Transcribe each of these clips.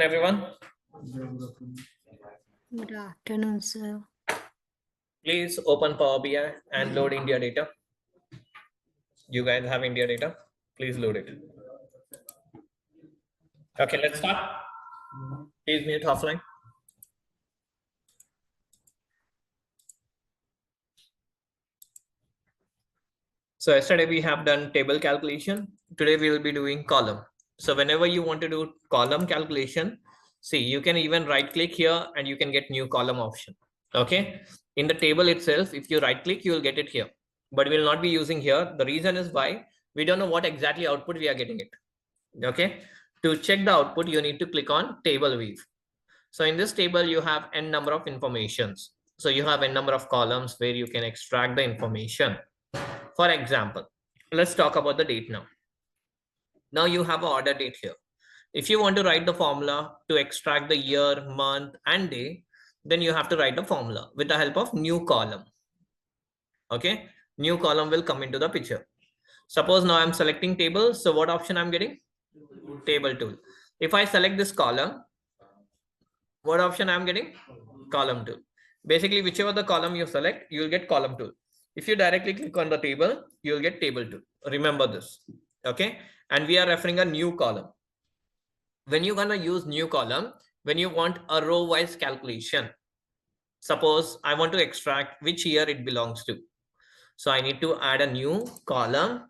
Everyone, Good afternoon, sir. please open PowerBi and load India data. You guys have India data. Please load it. Okay, let's start. Please mute offline. So yesterday we have done table calculation. Today we will be doing column. So whenever you want to do column calculation, see, you can even right click here and you can get new column option. Okay. In the table itself, if you right click, you will get it here, but we will not be using here. The reason is why we don't know what exactly output we are getting it. Okay. To check the output, you need to click on table view. So in this table, you have n number of informations. So you have n number of columns where you can extract the information. For example, let's talk about the date now. Now you have an order date here. If you want to write the formula to extract the year, month, and day, then you have to write the formula with the help of new column. Okay, new column will come into the picture. Suppose now I'm selecting table. So what option I'm getting? Table tool. If I select this column, what option I'm getting? Column tool. Basically, whichever the column you select, you will get column tool. If you directly click on the table, you will get table tool. Remember this. Okay. And we are referring a new column. When you're gonna use new column, when you want a row wise calculation, suppose I want to extract which year it belongs to. So I need to add a new column.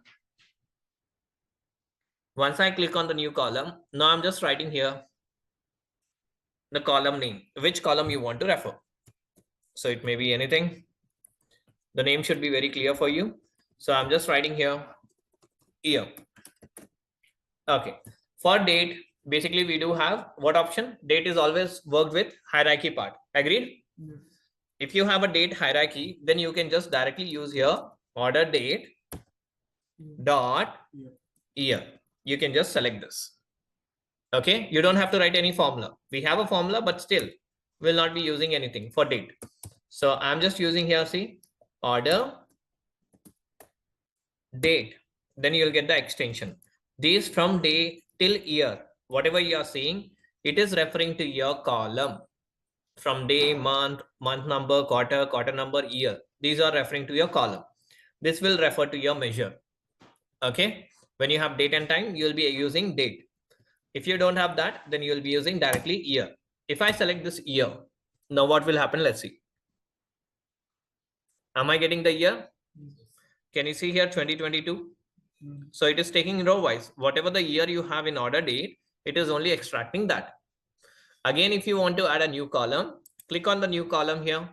Once I click on the new column, now I'm just writing here the column name, which column you want to refer. So it may be anything. The name should be very clear for you. So I'm just writing here year. Okay. For date, basically we do have what option? Date is always worked with hierarchy part. Agreed? Yes. If you have a date hierarchy, then you can just directly use here order date dot year. You can just select this. Okay. You don't have to write any formula. We have a formula, but still will not be using anything for date. So I'm just using here, see, order date. Then you'll get the extension. These from day till year, whatever you are seeing, it is referring to your column. From day, month, month number, quarter, quarter number, year. These are referring to your column. This will refer to your measure. Okay. When you have date and time, you'll be using date. If you don't have that, then you'll be using directly year. If I select this year, now what will happen? Let's see. Am I getting the year? Can you see here 2022? So it is taking row wise. Whatever the year you have in order date, it is only extracting that. Again, if you want to add a new column, click on the new column here.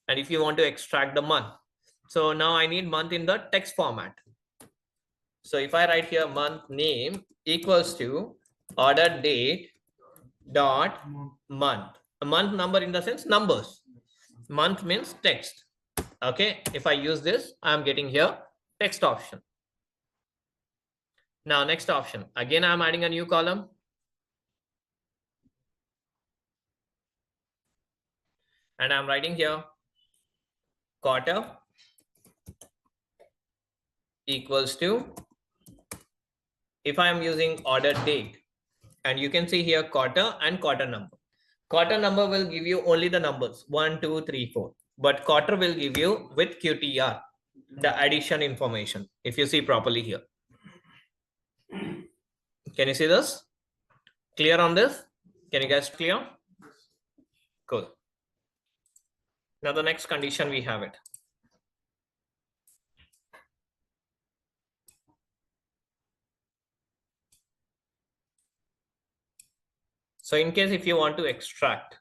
And if you want to extract the month. So now I need month in the text format. So if I write here month name equals to order date dot month. A month number in the sense numbers. Month means text. Okay. If I use this, I'm getting here text option. Now next option. Again, I'm adding a new column. And I'm writing here quarter equals to, if I am using order date, and you can see here quarter and quarter number. Quarter number will give you only the numbers 1, 2, 3, 4. But quarter will give you with QTR, the addition information. If you see properly here. Can you see this? Clear on this? Can you guys clear? Cool. Now the next condition we have it. So in case if you want to extract,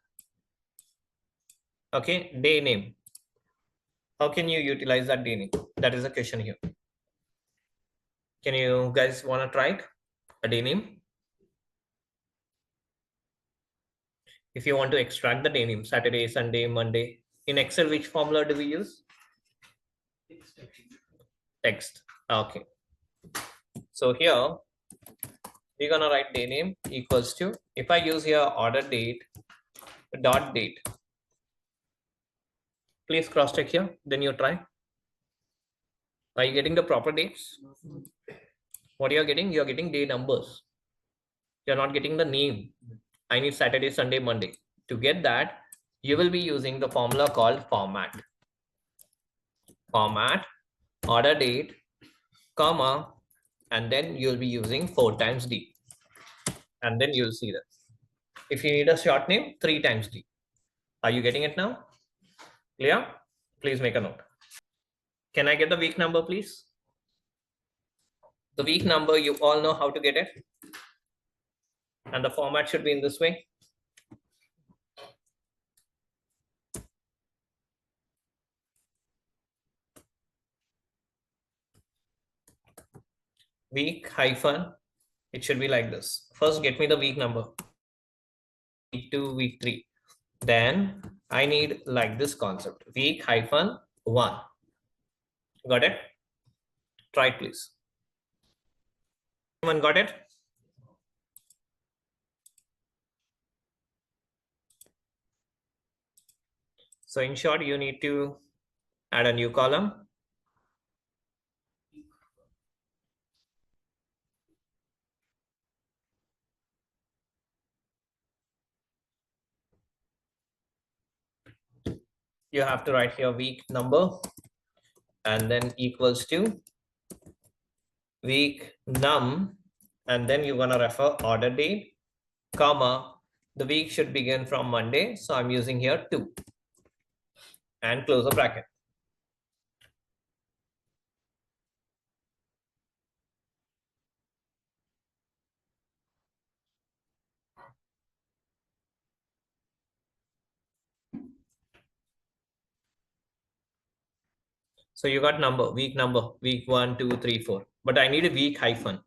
okay, day name, how can you utilize that day name? That is the question here. Can you guys want to try it? A day name? If you want to extract the day name, Saturday, Sunday, Monday, in Excel, which formula do we use? Text. Okay. So here, we're going to write day name equals to, if I use here order date dot date, please cross check here, then you try. Are you getting the proper dates? What you are getting? You are getting day numbers. You're not getting the name. I need Saturday, Sunday, Monday. To get that, you will be using the formula called format. Format, order date, comma, and then you'll be using 4 times D. And then you'll see that. If you need a short name, 3 times D. Are you getting it now? Clear? Please make a note. Can I get the week number, please? The week number, you all know how to get it. And the format should be in this way. Week hyphen, it should be like this. First, get me the week number. Week 2, week 3. Then I need like this concept. Week hyphen 1. Got it? Try it, please. Anyone got it? So in short, you need to add a new column. You have to write here week number and then equals to week num, and then you're gonna refer order date, comma, the week should begin from Monday, so I'm using here 2, and close the bracket. So you got week number, week 1, 2, 3, 4, but I need a week hyphen.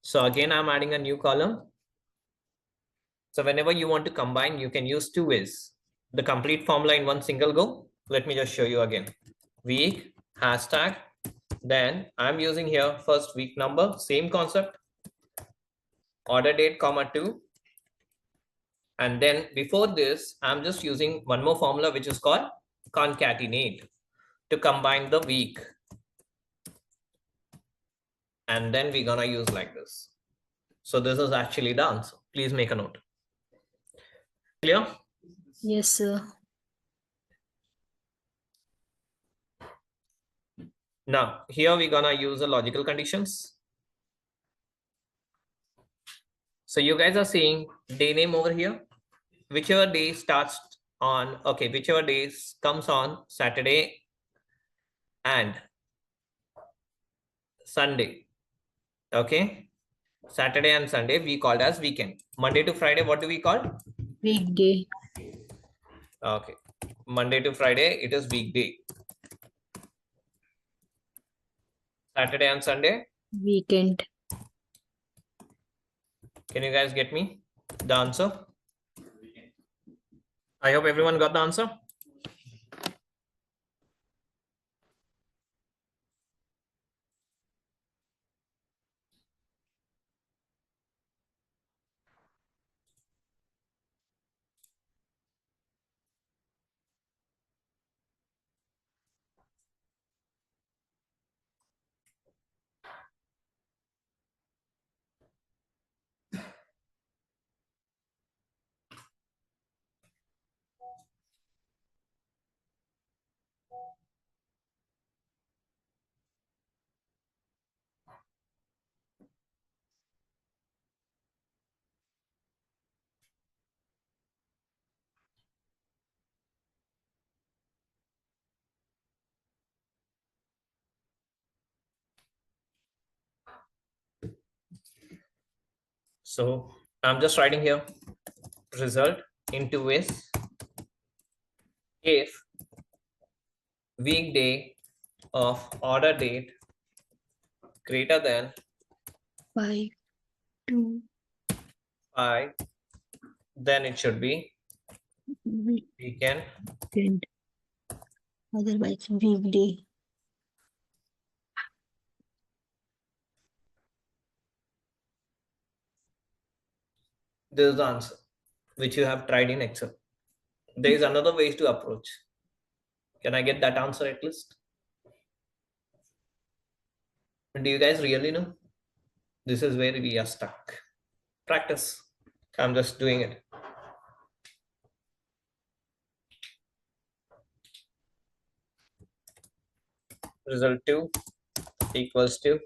So again, I'm adding a new column. So whenever you want to combine, you can use 2 ways. The complete formula in one single go. Let me just show you again. Week, hashtag, then I'm using here first week number, same concept, order date, comma 2. And then before this, I'm just using one more formula, which is called concatenate, to combine the week. And then we're gonna use like this. So this is actually the answer. Please make a note. Clear? Yes, sir. Now, here we're gonna use the logical conditions. So you guys are seeing day name over here. Whichever day starts on, okay, whichever days comes on Saturday and Sunday. Okay. Saturday and Sunday we called as weekend. Monday to Friday, what do we call? Weekday. Okay. Monday to Friday, it is weekday. Saturday and Sunday? Weekend. Can you guys get me the answer? I hope everyone got the answer. So I'm just writing here result into is if weekday of order date greater than 5, 2, 5, then it should be weekend. weekend. Otherwise, weekday. This is the answer which you have tried in Excel. There is another way to approach. Can I get that answer at least? Do you guys really know? This is where we are stuck. Practice. I'm just doing it. Result 2 equals to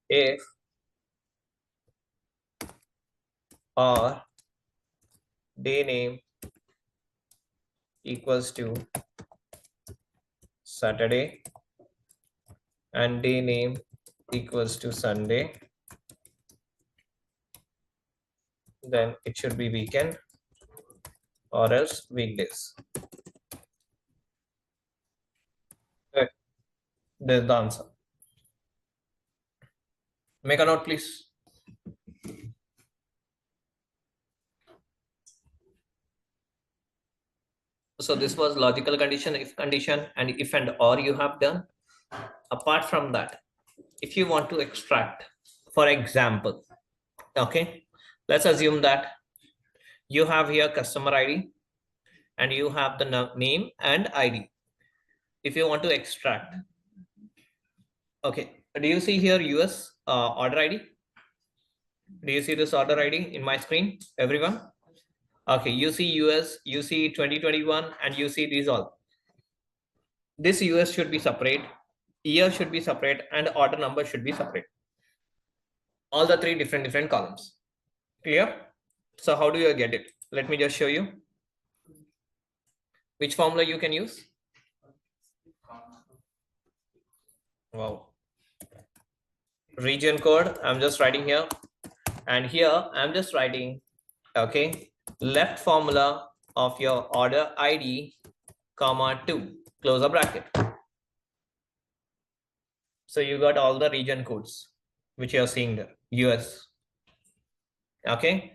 if or day name equals to Saturday and day name equals to Sunday, then it should be weekend or else weekdays. Right. There's the answer. Make a note, please. So this was logical condition, if condition, and if and or you have done. Apart from that, if you want to extract, for example, okay, let's assume that you have here customer ID and you have the name and ID. If you want to extract, okay, do you see here US order ID? Do you see this order ID in my screen, everyone? Okay, you see US, you see 2021, and you see these all. This US should be separate, year should be separate, and order number should be separate. All the three different columns. Clear? So how do you get it? Let me just show you which formula you can use. Wow. Region code, I'm just writing here. And here I'm just writing, okay, left formula of your order ID, comma 2, close a bracket. So you got all the region codes, which you're seeing there, US. Okay.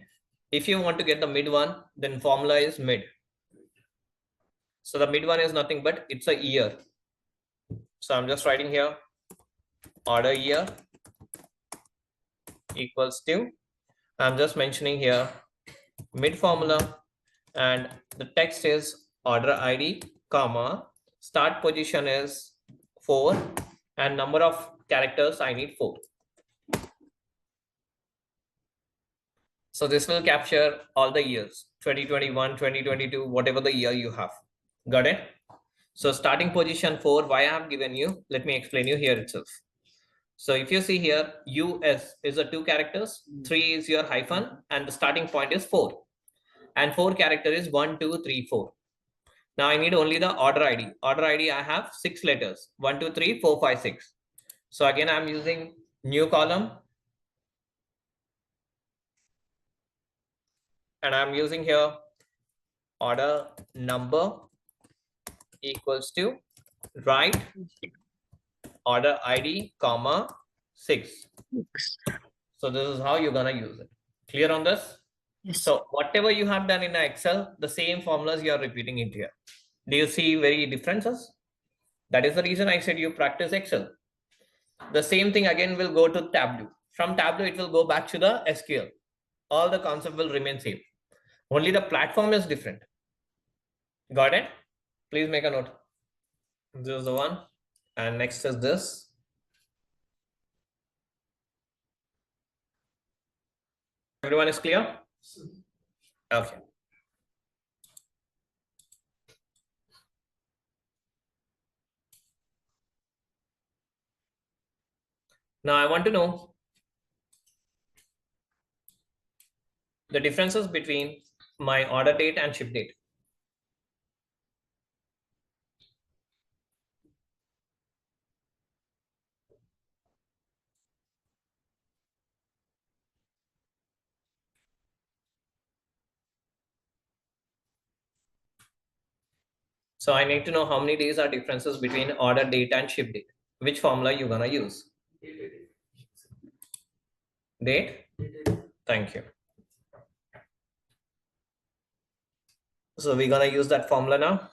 If you want to get the mid one, then formula is mid. So the mid one is nothing but it's a year. So I'm just writing here order year equals to, I'm just mentioning here mid formula, and the text is order ID, comma, start position is 4 and number of characters I need 4. So this will capture all the years, 2021, 2022, whatever the year you have. Got it? So starting position 4, why I have given you, let me explain you here itself. So if you see here, US is a 2 characters, 3 is your hyphen, and the starting point is 4. And 4 character is 1, 2, 3, 4. Now I need only the order ID. Order ID, I have 6 letters, 1, 2, 3, 4, 5, 6. So again, I'm using new column. And I'm using here order number equals to write order ID, comma 6. So this is how you're gonna use it. Clear on this? Yes. So whatever you have done in Excel, the same formulas you are repeating it here. Do you see very differences? That is the reason I said you practice Excel. The same thing again will go to Tableau. From Tableau, it will go back to the SQL. All the concept will remain same. Only the platform is different. Got it? Please make a note. This is the one. And next is this. Everyone is clear? Okay. Now I want to know the differences between my order date and ship date. So I need to know how many days are differences between order date and ship date. Which formula you're gonna use? Date? Thank you. So we're gonna use that formula now.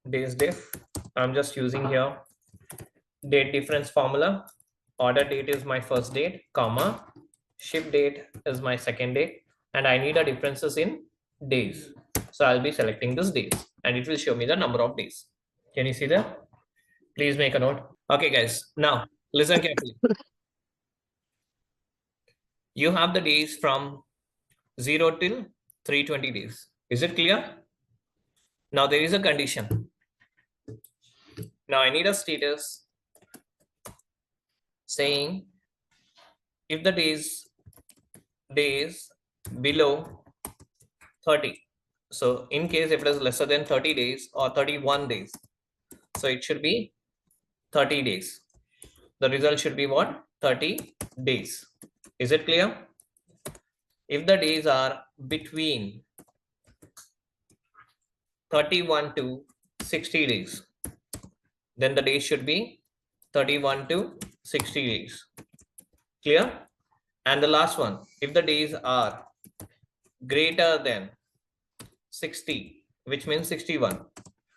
days diff. I'm just using here date difference formula. Order date is my first date, comma, ship date is my second date, and I need a differences in days. So I'll be selecting this days and it will show me the number of days. Can you see that? Please make a note. Okay, guys, now listen carefully. You have the days from 0 till 320 days. Is it clear? Now there is a condition. Now I need a status saying if the days below 30. So in case if it is lesser than 30 days or 31 days, so it should be 30 days. The result should be what? 30 days. Is it clear? If the days are between 31 to 60 days, then the days should be 31 to 60 days. Clear? And the last one, if the days are greater than 60, which means 61,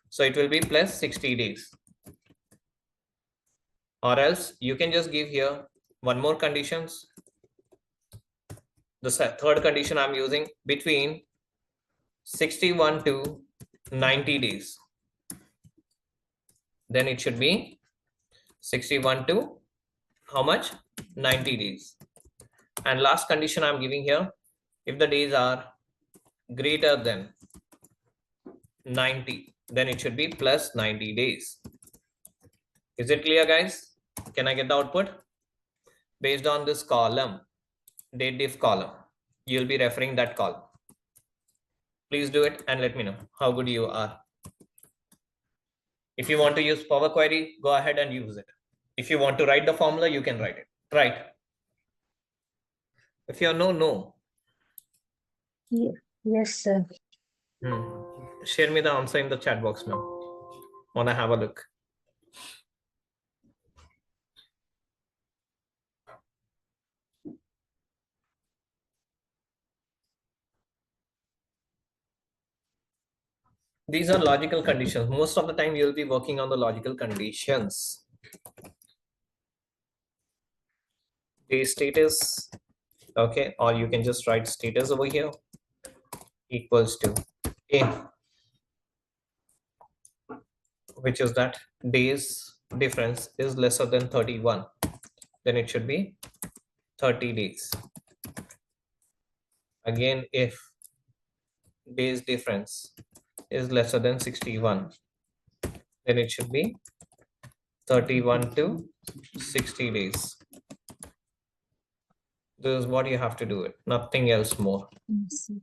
so it will be plus 60 days. Or else you can just give here one more conditions. The third condition I'm using between 61 to 90 days. Then it should be 61 to how much? 90 days. And last condition I'm giving here, if the days are greater than 90, then it should be plus 90 days. Is it clear, guys? Can I get the output? Based on this column, date diff column, you'll be referring that column. Please do it and let me know how good you are. If you want to use Power Query, go ahead and use it. If you want to write the formula, you can write it. Right. If you know, no. Yes, sir. Share me the answer in the chat box now. Wanna have a look. These are logical conditions. Most of the time you'll be working on the logical conditions. The status, okay, or you can just write status over here equals to A, which is that days difference is lesser than 31. Then it should be 30 days. Again, if days difference is lesser than 61, then it should be 31 to 60 days. This is what you have to do it, nothing else more. Yes, sir.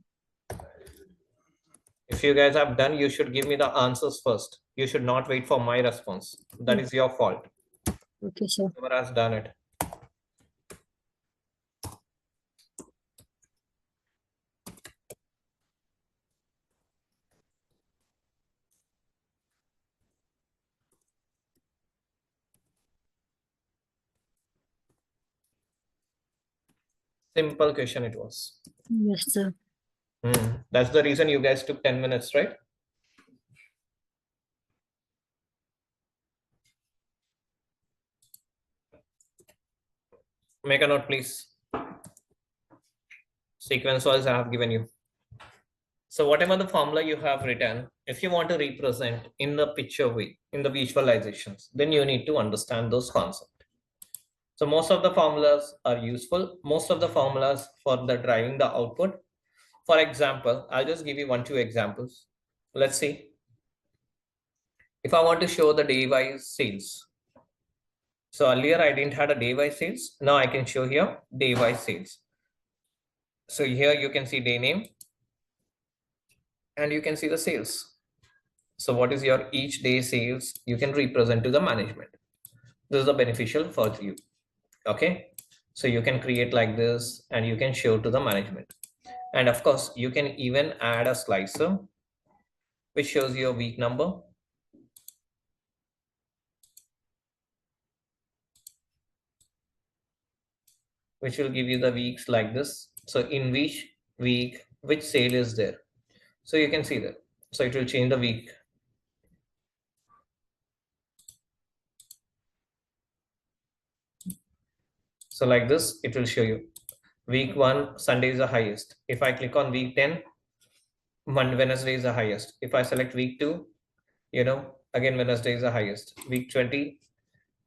If you guys have done, you should give me the answers first. You should not wait for my response. That is your fault. Okay, sir. Whoever has done it. Simple question it was. Yes, sir. That's the reason you guys took 10 minutes, right? Make a note, please. Sequence wise I have given you. So whatever the formula you have written, if you want to represent in the picture way, in the visualizations, then you need to understand those concepts. So most of the formulas are useful. Most of the formulas for the driving the output. For example, I'll just give you 1-2 examples. Let's see. If I want to show the day-wise sales. So earlier I didn't have a day-wise sales. Now I can show here day-wise sales. So here you can see day name and you can see the sales. So what is your each day sales? You can represent to the management. This is the beneficial for you. Okay. So you can create like this and you can show to the management. And of course, you can even add a slicer which shows your week number. Which will give you the weeks like this. So in which week, which sale is there? So you can see that. So it will change the week. So like this, it will show you. Week 1, Sunday is the highest. If I click on week 10, Wednesday is the highest. If I select week 2, again Wednesday is the highest. Week 20,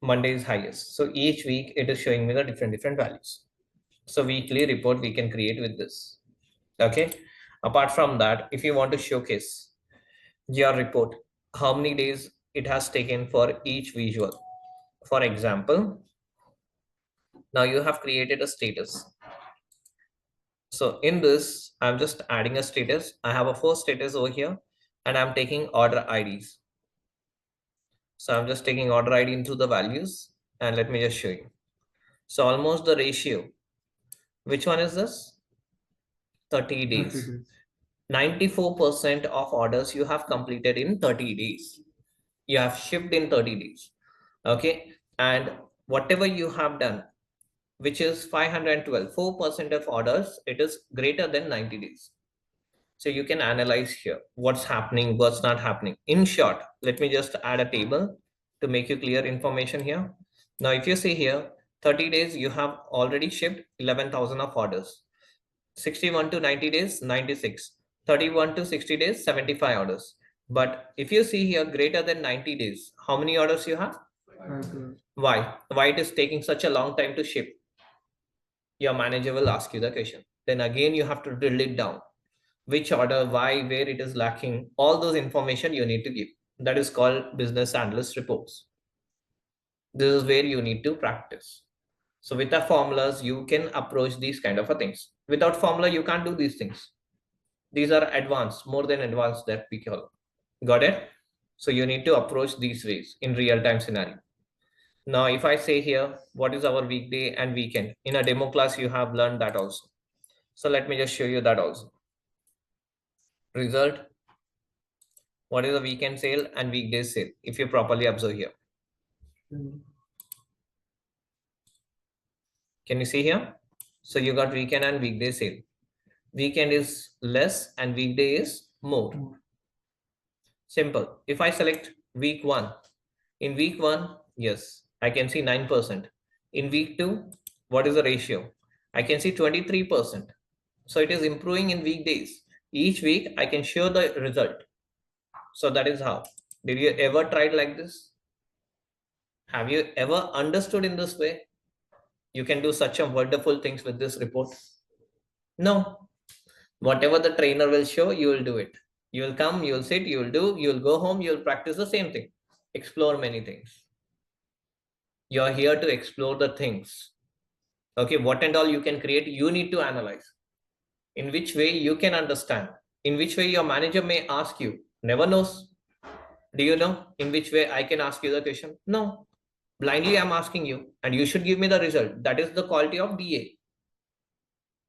Monday is highest. So each week it is showing me the different values. So weekly report we can create with this. Okay. Apart from that, if you want to showcase your report, how many days it has taken for each visual. For example, now you have created a status. So in this, I'm just adding a status. I have a first status over here and I'm taking order IDs. So I'm just taking order ID into the values and let me just show you. So almost the ratio. Which one is this? 30 days. 94% of orders you have completed in 30 days. You have shipped in 30 days. Okay. And whatever you have done, which is 512, 4% of orders, it is greater than 90 days. So you can analyze here what's happening, what's not happening. In short, let me just add a table to make you clear information here. Now, if you see here, 30 days, you have already shipped 11,000 of orders. 61 to 90 days, 96. 31 to 60 days, 75 orders. But if you see here, greater than 90 days, how many orders you have? Why? Why it is taking such a long time to ship? Your manager will ask you the question. Then again, you have to drill it down. Which order, why, where it is lacking, all those information you need to give. That is called business analyst reports. This is where you need to practice. So with the formulas, you can approach these kind of things. Without formula, you can't do these things. These are advanced, more than advanced that we call. Got it? So you need to approach these ways in real-time scenario. Now, if I say here, what is our weekday and weekend? In a demo class, you have learned that also. So let me just show you that also. Result, what is a weekend sale and weekday sale, if you properly observe here. Can you see here? So you got weekend and weekday sale. Weekend is less and weekday is more. Simple. If I select week 1, in week 1, yes, I can see 9%. In week 2, what is the ratio? I can see 23%. So it is improving in weekdays. Each week I can show the result. So that is how. Did you ever try it like this? Have you ever understood in this way? You can do such a wonderful things with this report. No. Whatever the trainer will show, you will do it. You will come, you will sit, you will do, you will go home, you will practice the same thing. Explore many things. You are here to explore the things. Okay, what and all you can create, you need to analyze. In which way you can understand. In which way your manager may ask you. Never knows. Do you know in which way I can ask you the question? No. Blindly I'm asking you and you should give me the result. That is the quality of BA.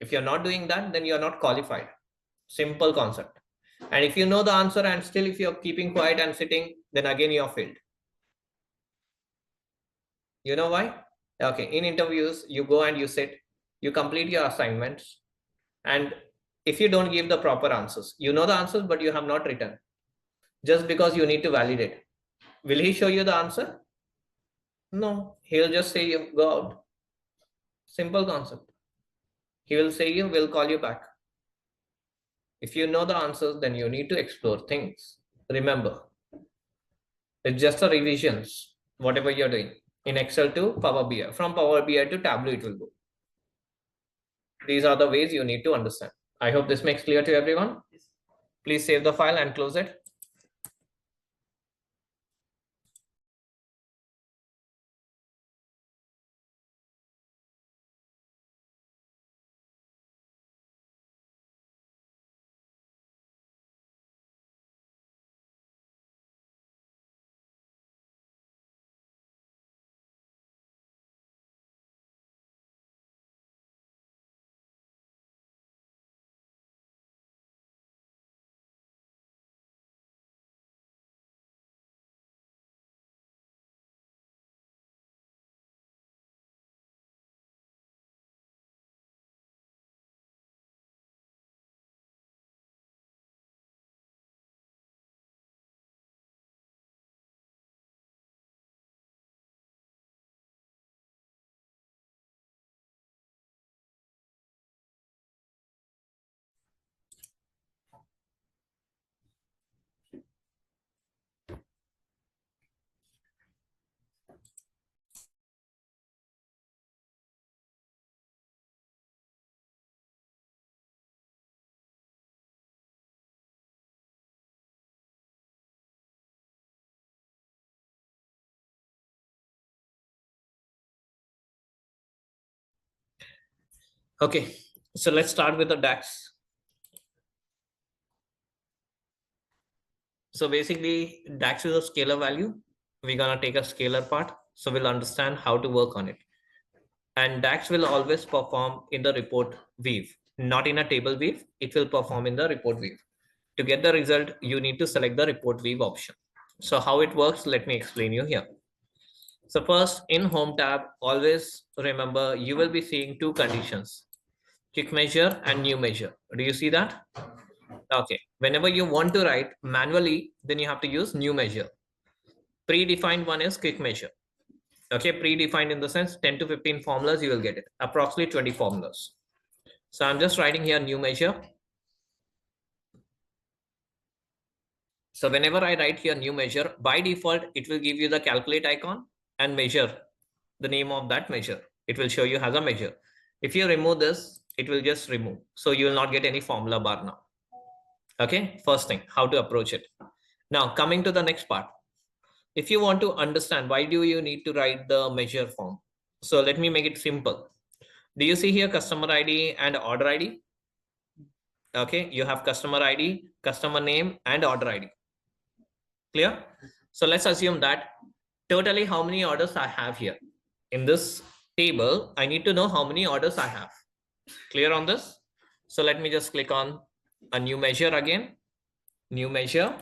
If you're not doing that, then you're not qualified. Simple concept. And if you know the answer and still if you're keeping quiet and sitting, then again you're failed. You know why? Okay, in interviews, you go and you sit, you complete your assignments, and if you don't give the proper answers, you know the answers, but you have not written, just because you need to validate. Will he show you the answer? No, he'll just say you go out. Simple concept. He will say you will call you back. If you know the answers, then you need to explore things. Remember, it's just a revisions, whatever you're doing. In Excel to Power BI. From Power BI to Tableau, it will go. These are the ways you need to understand. I hope this makes clear to everyone. Please save the file and close it. Okay, so let's start with the DAX. So basically, DAX is a scalar value. We're gonna take a scalar part, so we'll understand how to work on it. And DAX will always perform in the report weave, not in a table weave. It will perform in the report weave. To get the result, you need to select the report weave option. So how it works, let me explain you here. So first, in Home tab, always remember you will be seeing two conditions, quick measure and new measure. Do you see that? Okay. Whenever you want to write manually, then you have to use new measure. Predefined one is quick measure. Okay, predefined in the sense 10 to 15 formulas, you will get it. Approximately 20 formulas. So I'm just writing here new measure. So whenever I write here new measure, by default, it will give you the calculate icon and measure, the name of that measure. It will show you as a measure. If you remove this, it will just remove. So you will not get any formula bar now. Okay, first thing, how to approach it. Now coming to the next part. If you want to understand why do you need to write the measure form? So let me make it simple. Do you see here customer ID and order ID? Okay, you have customer ID, customer name, and order ID. Clear? So let's assume that totally how many orders I have here. In this table, I need to know how many orders I have. Clear on this? So let me just click on a new measure again. New measure.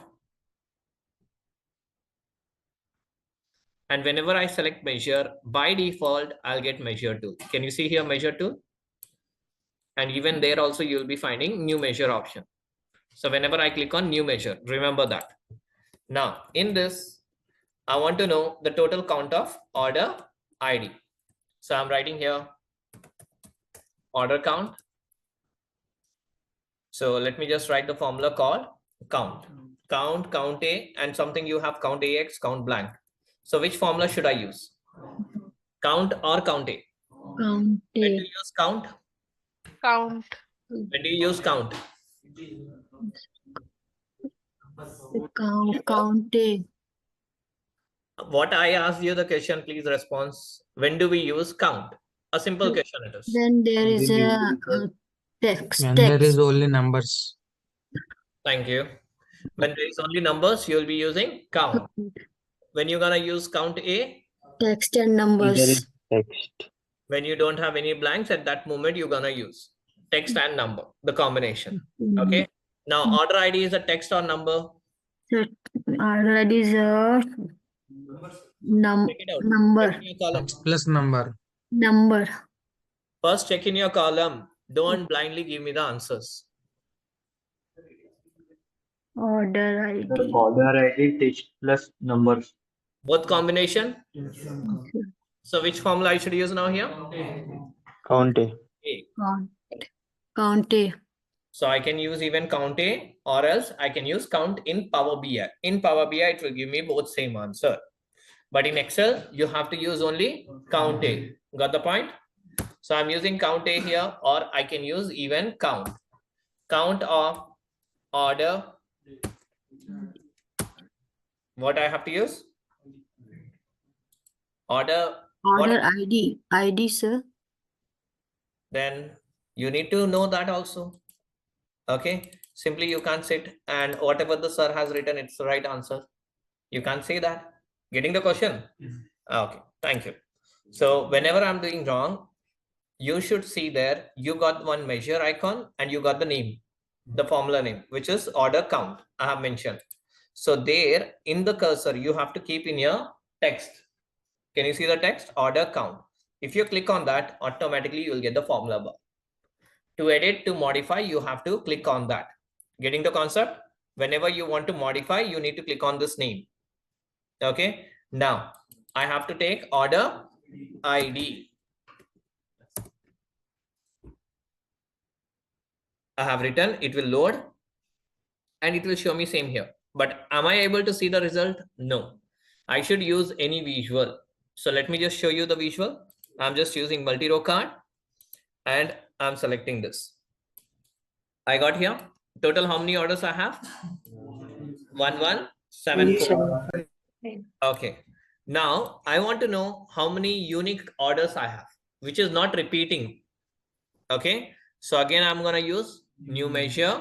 And whenever I select measure, by default, I'll get measure tool. Can you see here measure tool? And even there also you'll be finding new measure option. So whenever I click on new measure, remember that. Now in this, I want to know the total count of order ID. So I'm writing here order count. So let me just write the formula called count. Count A, and something you have count AX, count blank. So which formula should I use? Count or count A? Count When do A. you use count? Count. When do you use count? Count A. What I asked you the question, please respond. When do we use count? A simple question it is. Then there is a text. When there is only numbers. Thank you. When there is only numbers, you'll be using count. When you're gonna use count A? Text and numbers. Text. When you don't have any blanks at that moment, you're gonna use text and number, the combination. Okay. Now order ID is a text or number? Order ID is a Check it out. number. Check in your column. Text plus number. Number. First check in your column. Don't blindly give me the answers. Order ID. Order ID text plus numbers. Both combination. So which formula I should use now here? Count A. A. Count A. So I can use even count A, or else I can use count in PowerBi. In PowerBi, it will give me both same answer. But in Excel, you have to use only count A. Got the point? So I'm using count A here, or I can use even count. Count of order. What I have to use? Order. Order ID. ID, sir. Then you need to know that also. Okay. Simply you can't sit and whatever the sir has written, it's the right answer. You can't say that. Getting the question? Okay. Thank you. So whenever I'm doing wrong, you should see there, you got one measure icon and you got the name, the formula name, which is order count. I have mentioned. So there in the cursor, you have to keep in your text. Can you see the text? Order count. If you click on that, automatically you will get the formula bar. To edit, to modify, you have to click on that. Getting the concept? Whenever you want to modify, you need to click on this name. Okay. Now I have to take order ID. I have written, it will load and it will show me same here. But am I able to see the result? No. I should use any visual. So let me just show you the visual. I'm just using multi-row card and I'm selecting this. I got here total how many orders I have? 1174. Okay. Now I want to know how many unique orders I have, which is not repeating. Okay, so again, I'm going to use new measure.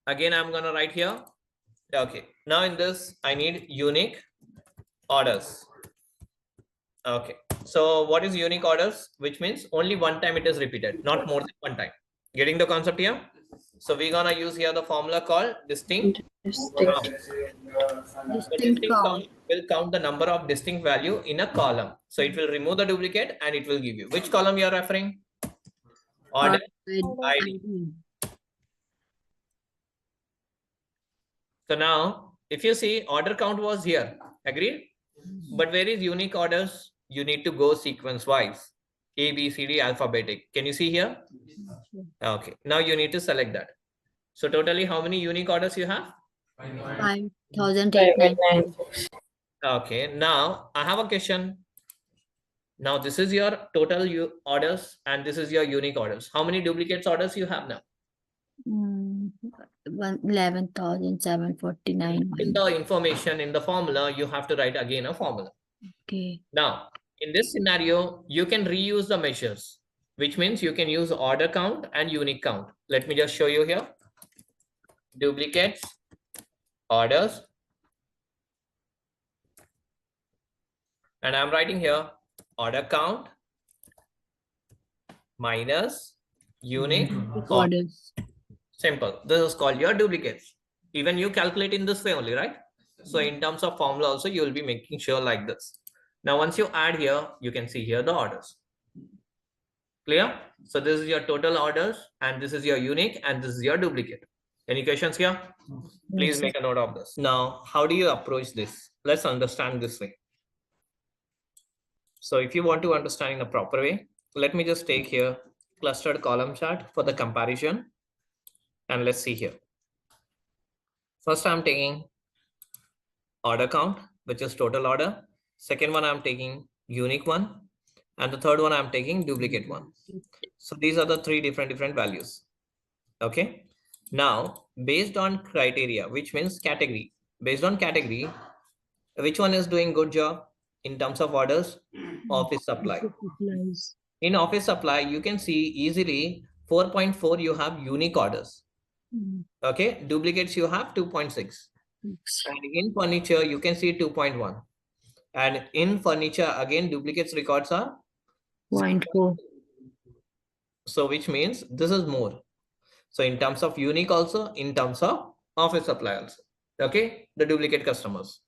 Again, I'm going to write here. Okay, now in this, I need unique orders. Okay, so what is unique orders? Which means only one time it is repeated, not more than one time. Getting the concept here? So we're gonna use here the formula called distinct count. The Distinct distinct count count. will count the number of distinct value in a column. So it will remove the duplicate and it will give you. Which column you are referring? Order ID. So now, if you see order count was here, agreed? But where is unique orders? You need to go sequence wise. A, B, C, D, alphabetic. Can you see here? Okay. Now you need to select that. So totally how many unique orders you have? 5,896. Okay. Now I have a question. Now this is your total orders and this is your unique orders. How many duplicates orders you have now? 11,749. In the information in the formula, you have to write again a formula. Okay. Now, in this scenario, you can reuse the measures, which means you can use order count and unique count. Let me just show you here. Duplicates, orders. And I'm writing here order count minus unique Orders. Simple. This is called your duplicates. Even you calculate in this way only, right? So in terms of formula also, you will be making sure like this. Now, once you add here, you can see here the orders. Clear? So this is your total orders and this is your unique and this is your duplicate. Any questions here? Please make a note of this. Now, how do you approach this? Let's understand this way. So if you want to understand in a proper way, let me just take here clustered column chart for the comparison. And let's see here. First, I'm taking order count, which is total order. Second one, I'm taking unique one. And the third one, I'm taking duplicate one. So these are the three different values. Okay. Now, based on criteria, which means category, based on category, which one is doing good job in terms of orders? Office supply. In office supply, you can see easily 4.4, you have unique orders. Okay. Duplicates, you have 2.6. And in furniture, you can see 2.1. And in furniture, again, duplicates records are 0.4. So which means this is more. So in terms of unique also, in terms of office supply also. Okay, the duplicate customers.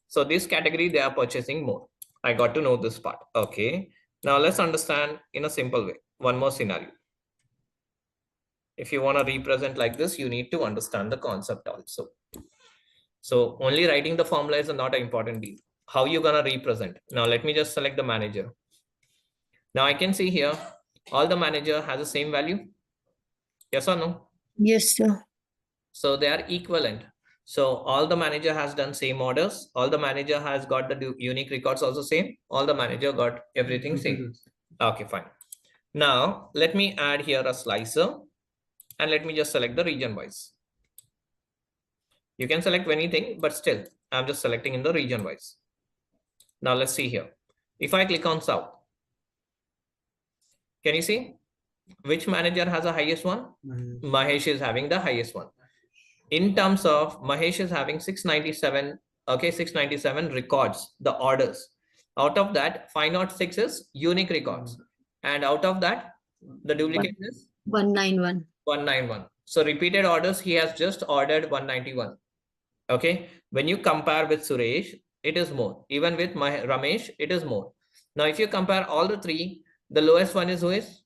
So this category, they are purchasing more. I got to know this part. Okay, now let's understand in a simple way. One more scenario. If you want to represent like this, you need to understand the concept also. So only writing the formula is not an important deal. How you gonna represent? Now let me just select the manager. Now I can see here, all the manager has the same value. Yes or no? Yes, sir. So they are equivalent. So all the manager has done same orders. All the manager has got the unique records also same. All the manager got everything same. Okay, fine. Now let me add here a slicer and let me just select the region wise. You can select anything, but still I'm just selecting in the region wise. Now let's see here. If I click on South, can you see which manager has the highest one? Mahesh is having the highest one. In terms of Mahesh is having 697, okay, 697 records, the orders. Out of that, 506 is unique records. And out of that, the duplicate is 191. 191. So repeated orders, he has just ordered 191. Okay, when you compare with Suresh, it is more. Even with Ramesh, it is more. Now, if you compare all the three, the lowest one is who is?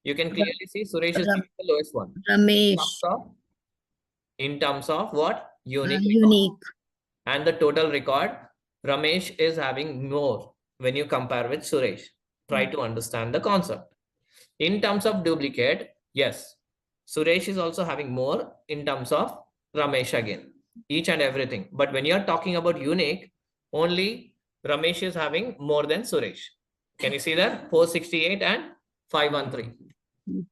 You can clearly see Suresh is the lowest one. Ramesh. In terms of what? Unique. Unique. And the total record, Ramesh is having more when you compare with Suresh. Try to understand the concept. In terms of duplicate, yes, Suresh is also having more in terms of Ramesh again, each and everything. But when you're talking about unique, only Ramesh is having more than Suresh. Can you see that? 468 and 513.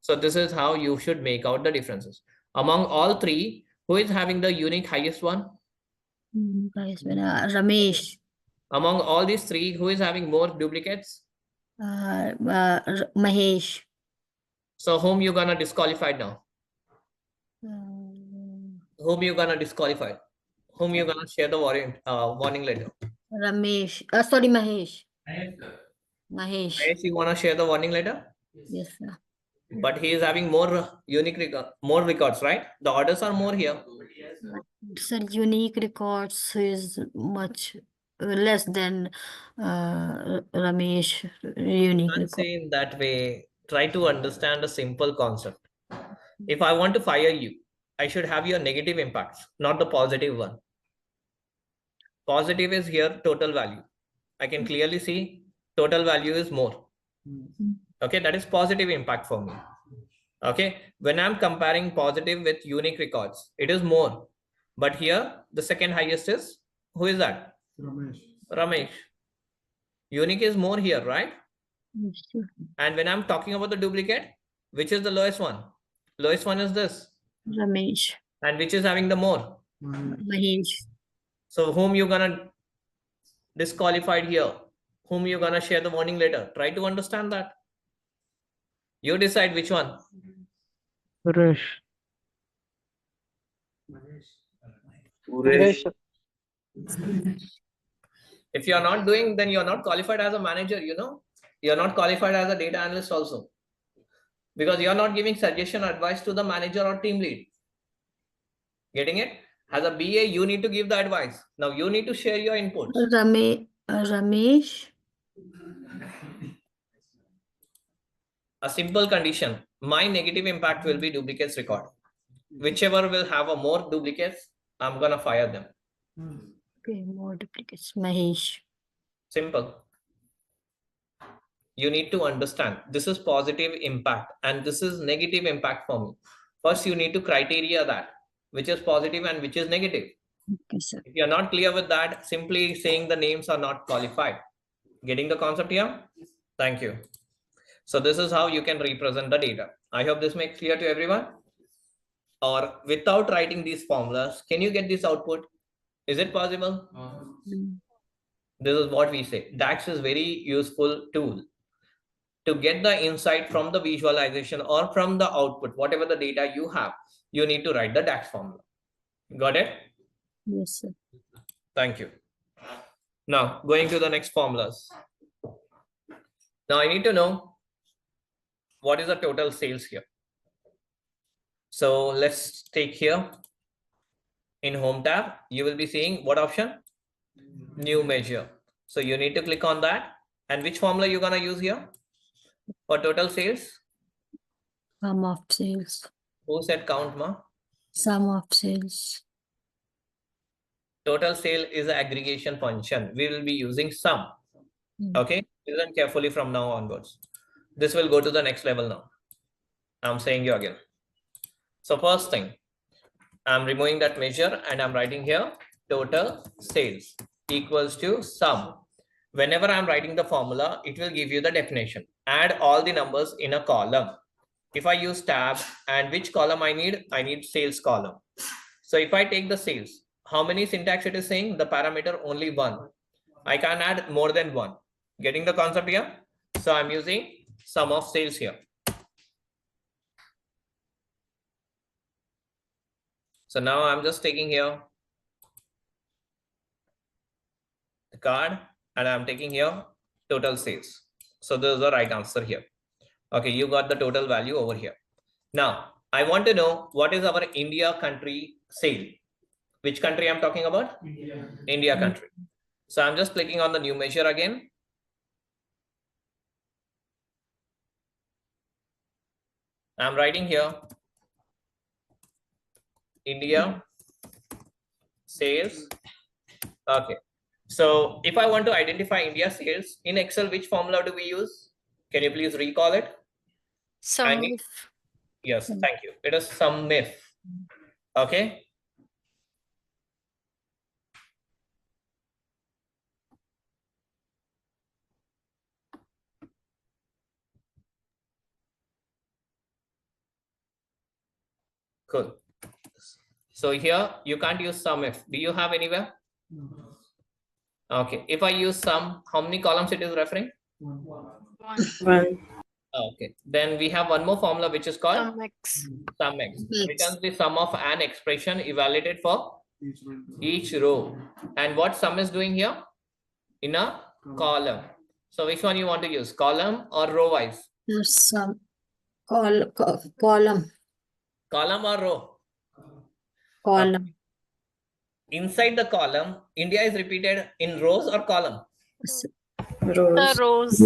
So this is how you should make out the differences. Among all three, who is having the unique highest one? Guys, Ramesh. Among all these three, who is having more duplicates? Mahesh. So whom you gonna disqualify now? Whom you gonna disqualify? Whom you gonna share the warning letter? Ramesh. Sorry, Mahesh. Mahesh. Yes, you wanna share the warning letter? Yes, sir. But he is having more more records, right? The orders are more here. Sir, unique records is much less than Ramesh unique Can't record. say in that way. Try to understand a simple concept. If I want to fire you, I should have your negative impacts, not the positive one. Positive is here total value. I can clearly see total value is more. Okay, that is positive impact for me. Okay, when I'm comparing positive with unique records, it is more. But here, the second highest is, who is that? Ramesh. Unique is more here, right? Yes, sir. And when I'm talking about the duplicate, which is the lowest one? Lowest one is this. Ramesh. And which is having the more? Mahesh. So whom you gonna disqualified here? Whom you gonna share the warning letter? Try to understand that. You decide which one. Suresh. Suresh. If you're not doing, then you're not qualified as a manager, You're not qualified as a data analyst also. Because you're not giving suggestion or advice to the manager or team lead. Getting it? As a BA, you need to give the advice. Now you need to share your inputs. Ramesh. A simple condition. My negative impact will be duplicates record. Whichever will have a more duplicates, I'm gonna fire them. Okay, more duplicates. Mahesh. Simple. You need to understand this is positive impact and this is negative impact for me. First, you need to criteria that which is positive and which is negative. Okay, sir. If you're not clear with that, simply saying the names are not qualified. Getting the concept here? Thank you. So this is how you can represent the data. I hope this makes clear to everyone. Or without writing these formulas, can you get this output? Is it possible? This is what we say. DAX is very useful tool to get the insight from the visualization or from the output, whatever the data you have, you need to write the DAX formula. Got it? Yes, sir. Thank you. Now, going to the next formulas. Now, I need to know what is the total sales here. So let's take here in home tab, you will be seeing what option? New measure. So you need to click on that. And which formula you're going to use here for total sales? Sum of sales. Who said count, ma? Sum of sales. Total sale is an aggregation function. We will be using sum. Okay, listen carefully from now onwards. This will go to the next level now. I'm saying you again. So first thing, I'm removing that measure and I'm writing here total sales equals to sum. Whenever I'm writing the formula, it will give you the definition. Add all the numbers in a column. If I use tab and which column I need sales column. So if I take the sales, how many syntax it is saying? The parameter only one. I can add more than one. Getting the concept here? So I'm using sum of sales here. So now I'm just taking here the card and I'm taking here total sales. So this is the right answer here. Okay, you got the total value over here. Now, I want to know what is our India country sale. Which country I'm talking about? India country. So I'm just clicking on the new measure again. I'm writing here India sales. Okay. So if I want to identify India sales in Excel, which formula do we use? Can you please recall it? Sum. Yes, thank you. It is sum if. Okay. Cool. So here you can't use sum if. Do you have anywhere? Okay, if I use sum, how many columns it is referring? 1. Okay, then we have one more formula which is called Sum x. sum x. X. Returns the sum of an expression evaluated for each row. And what sum is doing here? In a column. So which one you want to use, column or row wise? There's some column. Column or row? Column. Inside the column, India is repeated in rows or column? The rows.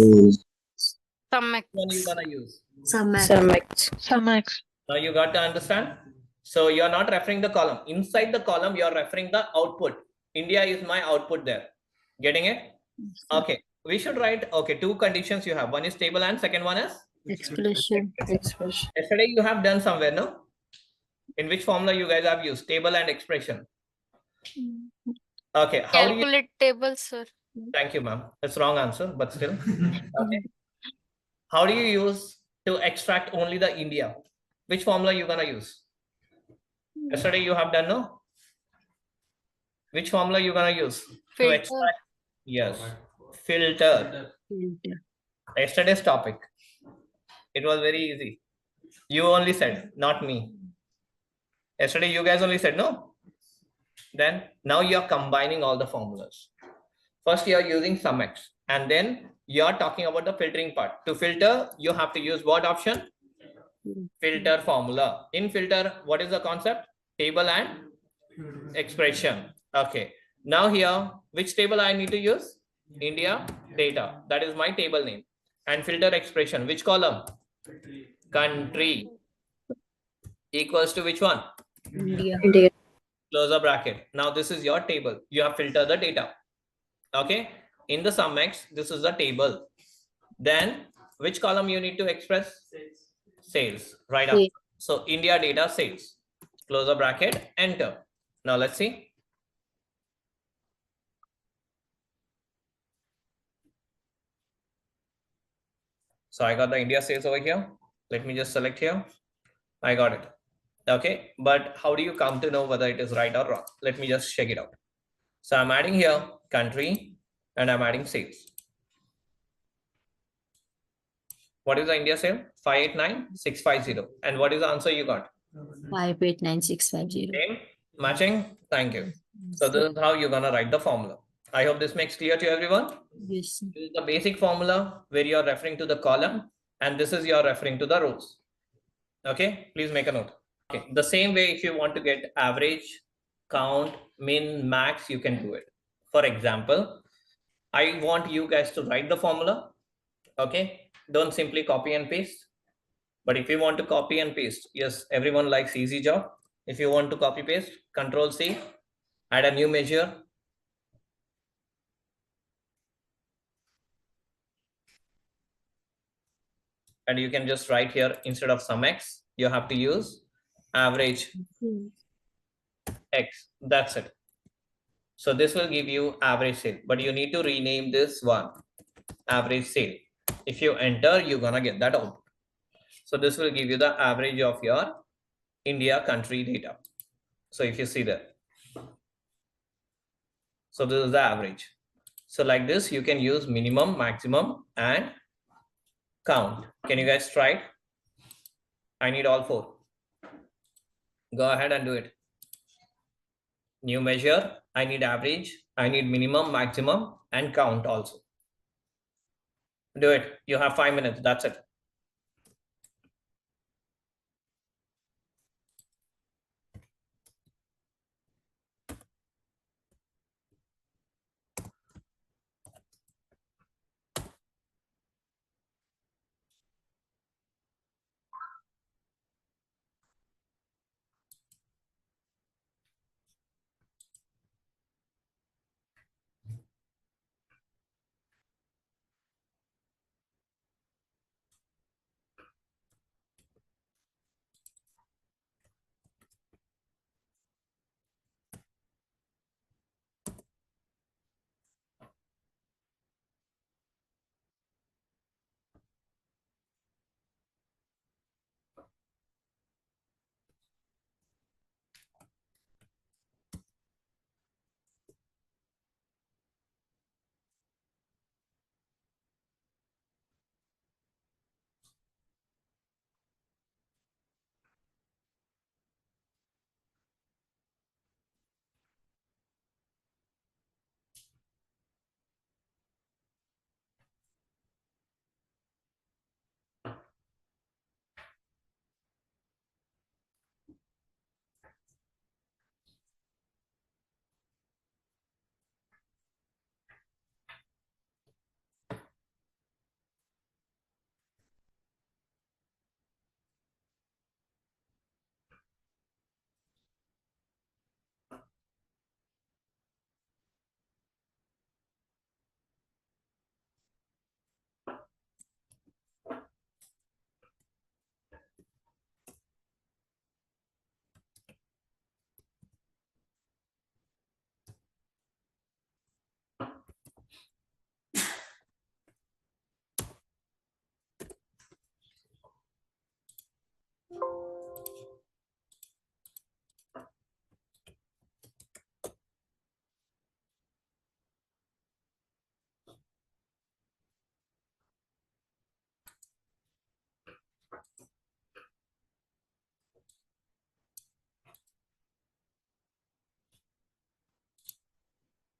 Sum x. Which one you gonna use? Some x. Sum x. Now you got to understand. So you are not referring the column. Inside the column, you are referring the output. India is my output there. Getting it? Okay. We should write, okay, two conditions you have. One is table and second one is? expression. Yesterday you have done somewhere, no? In which formula you guys have used? Table and expression. Okay. How do you? Calculate table, sir. Thank you, ma'am. It's wrong answer, but still. Okay. How do you use to extract only the India? Which formula you gonna use? Yesterday you have done, no? Which formula you gonna use to Filter. extract? Yes, filter. Yesterday's topic. It was very easy. You only said, not me. Yesterday you guys only said no. Then now you are combining all the formulas. First you are using sum x, and then you are talking about the filtering part. To filter, you have to use what option? Filter formula. In filter, what is the concept? Table and expression. Okay. Now here, which table I need to use? India data. That is my table name. And filter expression. Which column? Country. Equals to which one? India. Close a bracket. Now this is your table. You have filtered the data. Okay. In the sum x, this is the table. Then which column you need to express? Sales. Right up. So India data sales. Close a bracket. Enter. Now let's see. So I got the India sales over here. Let me just select here. I got it. Okay, but how do you come to know whether it is right or wrong? Let me just check it out. So I'm adding here country and I'm adding sales. What is the India sale? 589650. And what is the answer you got? 589650. Same, matching. Thank you. So this is how you're gonna write the formula. I hope this makes clear to everyone. Yes. This is the basic formula where you're referring to the column, and this is you're referring to the rows. Okay, please make a note. Okay, the same way if you want to get average, count, min, max, you can do it. For example, I want you guys to write the formula. Okay, don't simply copy and paste. But if you want to copy and paste, yes, everyone likes easy job. If you want to copy paste, Control C, add a new measure. And you can just write here instead of sum x, you have to use average x. That's it. So this will give you average sale, but you need to rename this one average sale. If you enter, you're gonna get that out. So this will give you the average of your India country data. So if you see that, so this is the average. So like this, you can use minimum, maximum, and count. Can you guys try it? I need all four. Go ahead and do it. New measure, I need average, I need minimum, maximum, and count also. Do it. You have 5 minutes. That's it.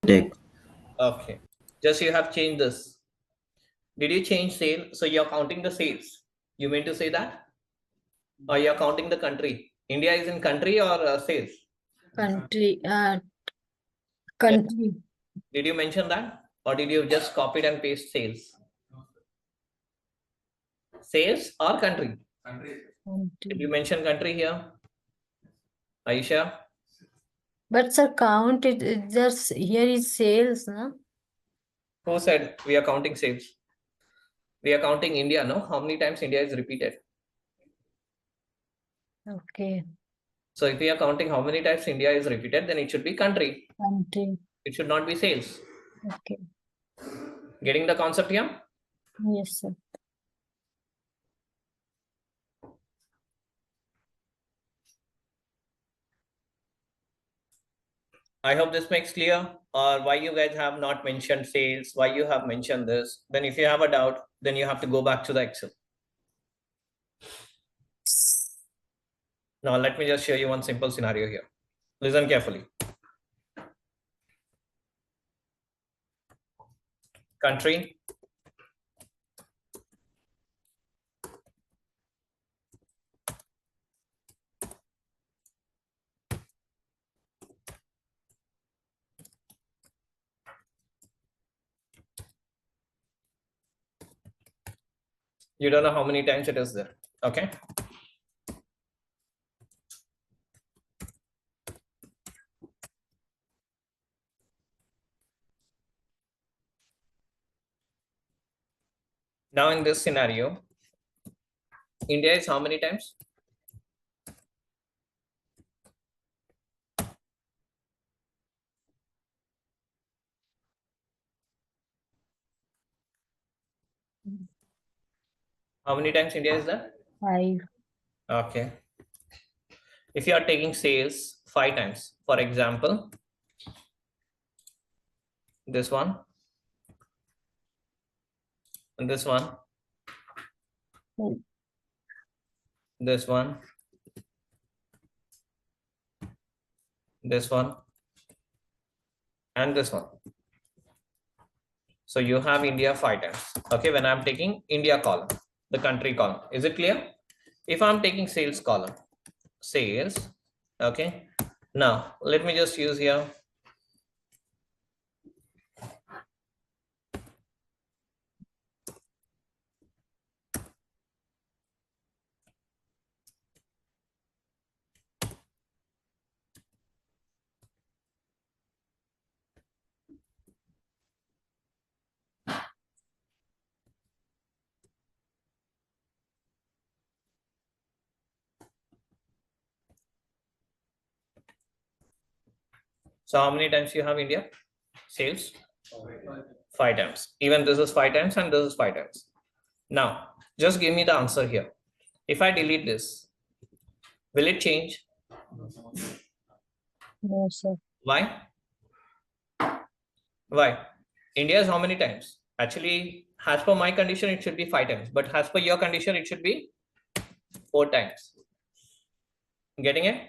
Take. Okay. Just you have changed this. Did you change sale? So you're counting the sales. You mean to say that? Or you're counting the country? India is in country or sales? Country, Yes. country, Did you mention that? Or did you just copy and paste sales? Sales or country? Did you country. mention country here? Aisha? But sir, count it just here is sales, no? Who said we are counting sales? We are counting India, no? How many times India is repeated? Okay, So if we are counting how many times India is repeated, then it should be country. country. It should not be sales. Okay, Getting the concept here? yes, sir. I hope this makes clear, or why you guys have not mentioned sales, why you have mentioned this. Then if you have a doubt, then you have to go back to the Excel. Now let me just show you one simple scenario here. Listen carefully. Country. You don't know how many times it is there. Okay. Now in this scenario, India is how many times? How many times India is there? 5. Okay. If you are taking sales 5 times, for example, this one, and this one, this one, this one, and this one. So you have India 5 times. Okay, when I'm taking India column, the country column. Is it clear? If I'm taking sales column, sales, okay. Now let me just use here. So how many times you have India? Sales? 5 times. Even this is 5 times and this is 5 times. Now, just give me the answer here. If I delete this, will it change? No, sir. Why? Why? India is how many times? Actually, as per my condition, it should be 5 times. But as per your condition, it should be 4 times. Getting it?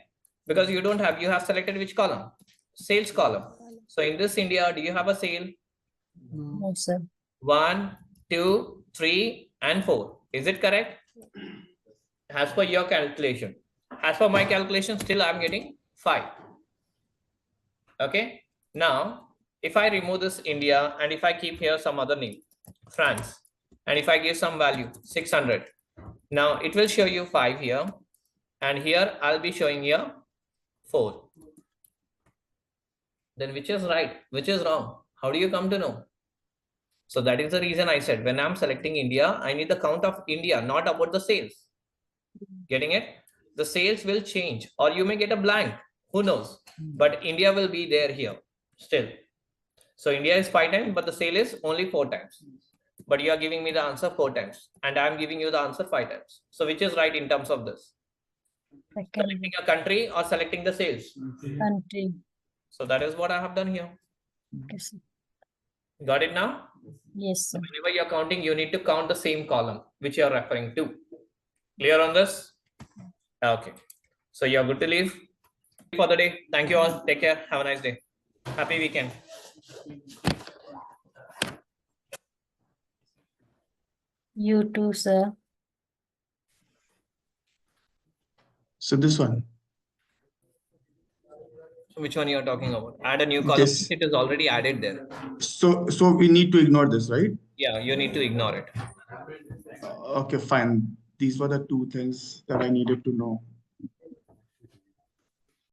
Because you don't have, you have selected which column? Sales column. So in this India, do you have a sale? No, sir. 1, 2, 3, and 4. Is it correct? As per your calculation. As per my calculation, still I'm getting 5. Okay. Now, if I remove this India and if I keep here some other name, France, and if I give some value, 600. Now it will show you 5 here. And here I'll be showing here 4. Then which is right? Which is wrong? How do you come to know? So that is the reason I said when I'm selecting India, I need the count of India, not about the sales. Getting it? The sales will change or you may get a blank. Who knows? But India will be there here still. So India is 5 times, but the sale is only 4 times. But you are giving me the answer 4 times and I'm giving you the answer 5 times. So which is right in terms of this? Selecting a country or selecting the sales? Country. So that is what I have done here. Okay, sir. Got it now? Yes, sir. Whenever you're counting, you need to count the same column which you're referring to. Clear on this? Okay. So you're good to leave for the day. Thank you all. Take care. Have a nice day. Happy weekend. You too, sir. So this one. Which one you are talking about? Add a new column. Yes. It is already added there. So we need to ignore this, right? Yeah, you need to ignore it. Okay, fine. These were the two things that I needed to know.